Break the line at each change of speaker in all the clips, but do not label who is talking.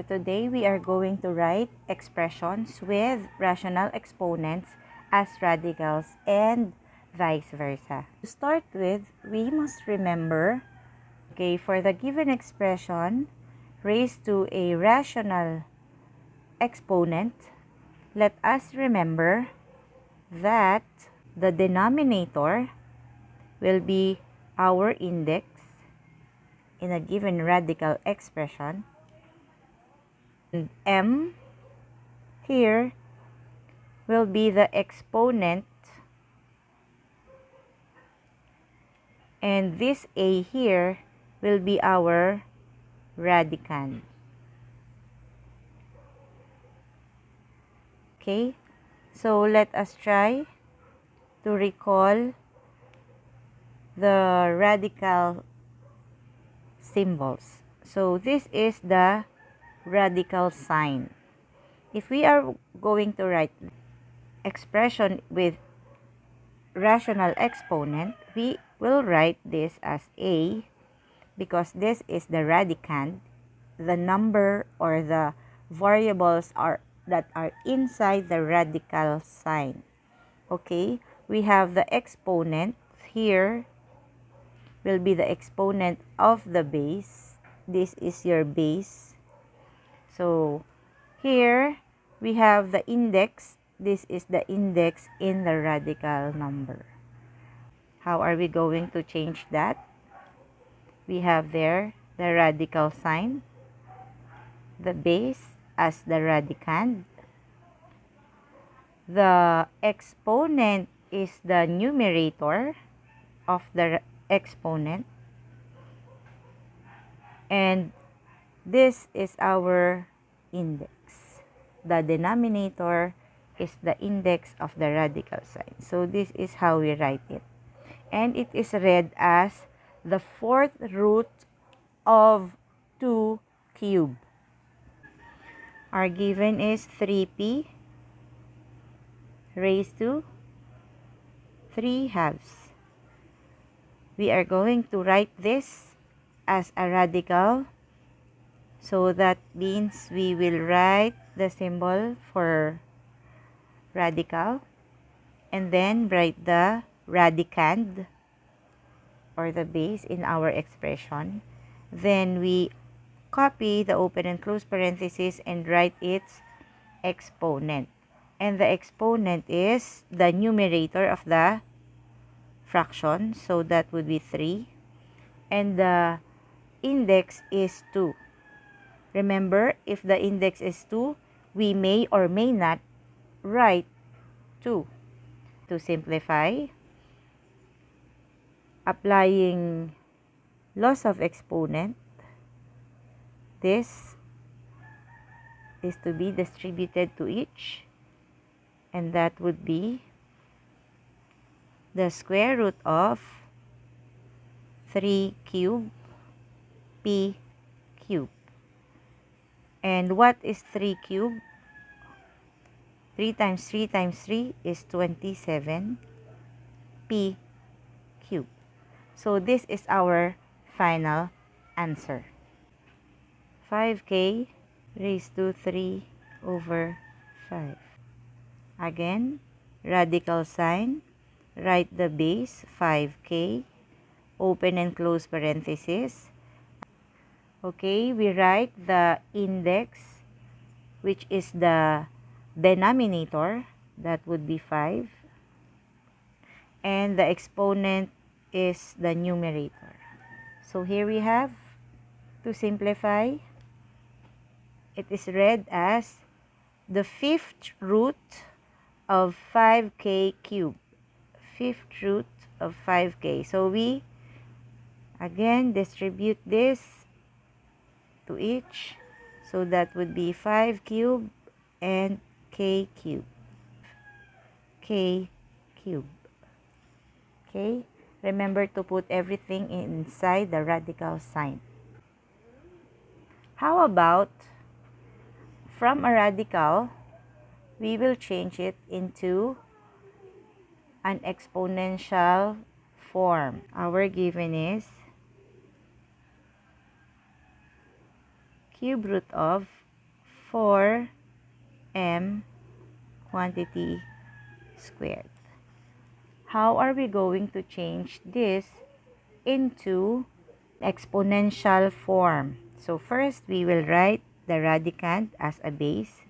today we are going to write expressions with rational exponents as radicals and vice versa. To start with, we must remember, for the given expression raised to a rational exponent, let us remember that the denominator will be our index in a given radical expression. And m here will be the exponent, and this a here will be our radicand. Okay, so let us try to recall the radical symbols. So this is the radical sign. If we are going to write expression with rational exponent, we will write this as a, because this is the radicand, the number or the variables that are inside the radical sign. Okay, we have the exponent here will be the exponent of the base. This is your base. So here we have the index. This is the index in the radical number. How are we going to change that? We have there the radical sign, the base as the radicand. The exponent is the numerator of the exponent, and this is our index. The denominator is the index of the radical sign. So this is how we write it. And it is read as the fourth root of 2 cubed. Our given is 3p raised to 3 halves. We are going to write this as a radical. So that means we will write the symbol for radical and then write the radicand or the base in our expression. Then we copy the open and close parentheses and write its exponent. And the exponent is the numerator of the fraction, so that would be 3. And the index is 2. Remember, if the index is 2, we may or may not write 2. To simplify, applying laws of exponent, this is to be distributed to each, and that would be the square root of 3 cubed p cubed. And what is 3 cubed? 3 times 3 times 3 is 27 p cubed. So this is our final answer. 5k raised to 3 over 5. Again, radical sign, write the base 5k, open and close parentheses. Okay, we write the index, which is the denominator, that would be 5, and the exponent is the numerator. So here we have, to simplify, it is read as the fifth root of 5k cubed. Fifth root of 5k. So we again distribute this to each. So that would be 5 cubed and k cubed. K cubed. Okay? Remember to put everything inside the radical sign. How about from a radical, we will change it into an exponential form. Our given is cube root of 4m quantity squared. How are we going to change this into exponential form? So first, we will write the radicand as a base,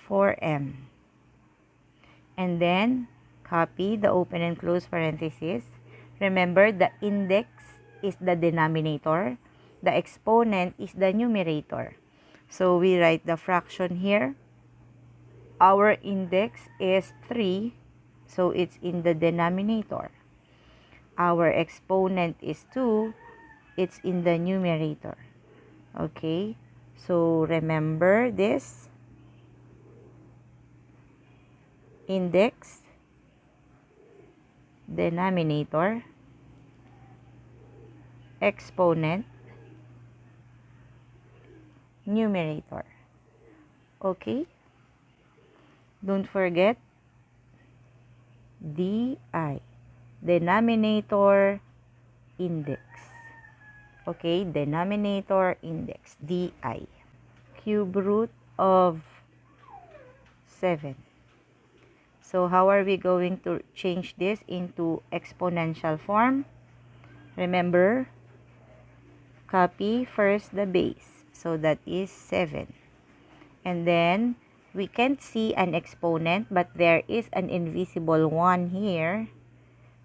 4m. And then, copy the open and close parentheses. Remember, the index is the denominator. The exponent is the numerator. So, we write the fraction here. Our index is 3. So, it's in the denominator. Our exponent is 2. It's in the numerator. Okay? So, remember this. Index, denominator, exponent, numerator. Okay? Don't forget di, denominator, index. Okay? Denominator, index, di. Cube root of 7. So, how are we going to change this into exponential form? Remember, copy first the base. So, that is 7. And then, we can't see an exponent, but there is an invisible 1 here.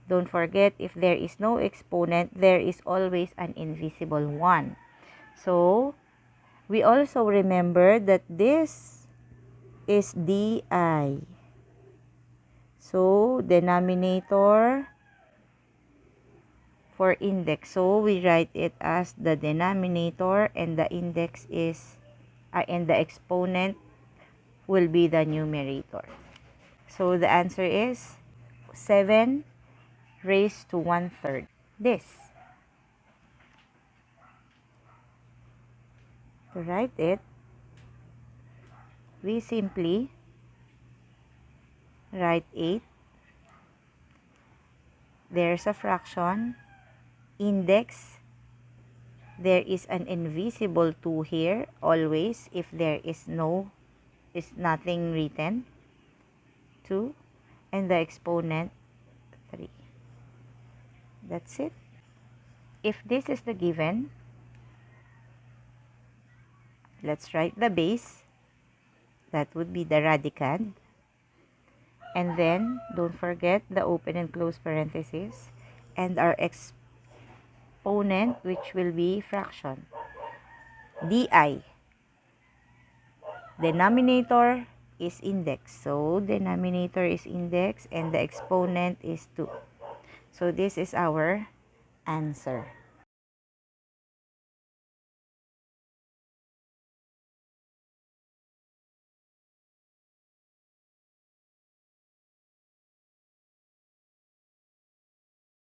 Don't forget, if there is no exponent, there is always an invisible 1. So, we also remember that this is di. So, denominator for index. So, we write it as the denominator and the index is, and the exponent will be the numerator. So, the answer is 7 raised to 1/3. This. To write it, we simply write 8. There's a fraction. Index. There is an invisible 2 here, always, if there is nothing written. 2. And the exponent, 3. That's it. If this is the given, let's write the base. That would be the radicand. And then, don't forget the open and close parentheses. And our exponent, which will be fraction. di. Denominator is index. So, denominator is index and the exponent is 2. So, this is our answer.